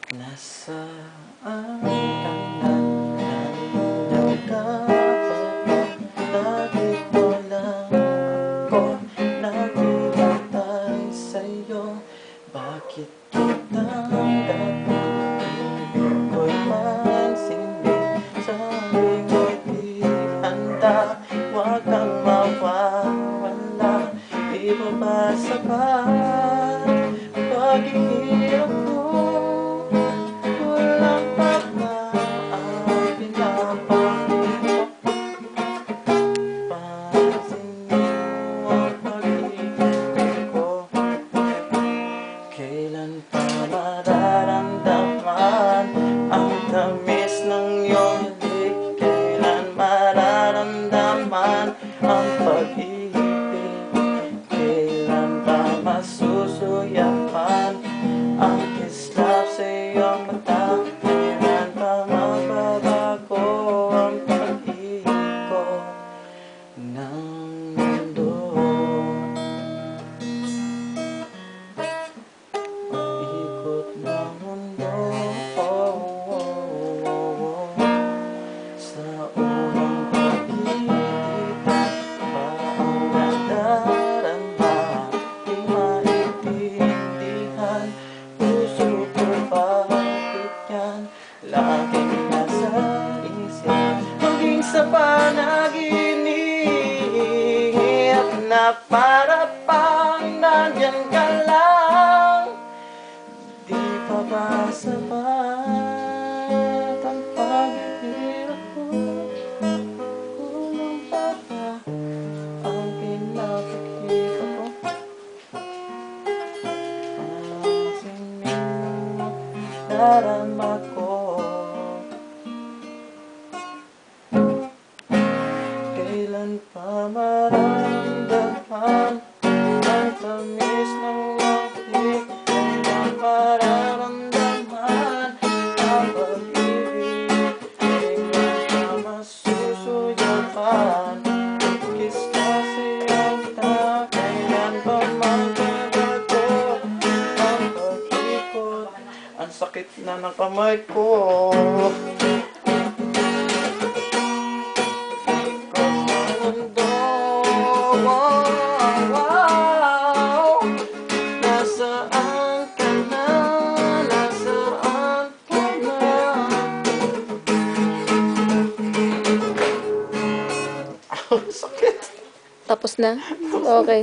Nasaan ka na? Nandiyan ka pa ba? Narito lang ako, naghihintay sa'yo. Bakit kita pag-ibig ko'y mansindi? Sabi mo'y di handa, huwag kang mawawala. Di ba ba sapat paghihirap ko? Walang pagka ang pinapahirap. Pansinin mo ang pag-ibig ko. Kailan pa mararamdaman ang tamis ng iyong halik? Kailan mararamdaman ang pag-ibig? Kailan pa masusuyapan ang kislap sa iyong mata? Kailan pa mababago ang pag-ikot ng mundo? Ikot ng mundo, sa unang pag-ibig ba ang nadarama? Di maintindihan, puso ko bakit yan laging nasa isip? Maging sa panaginip na para pang nandyan ka lang. Di pa ba sapat ang paghihirap ko? Kulang pa ba ang pinapakita ko? Pansinin mo darama ko. Kailan pa mararamdaman ang tamis ng iyong halik? Kailan mararamdaman ang pag-ibig? Kailan pa masusuyapan ang kiss ka sa iyong mata? Kailan pa magbabago ang pag-ikot? Ang sakit na ng kamay ko. Nasaan ka na? Nasaan ka na? Sakit. Tapos na? Okay.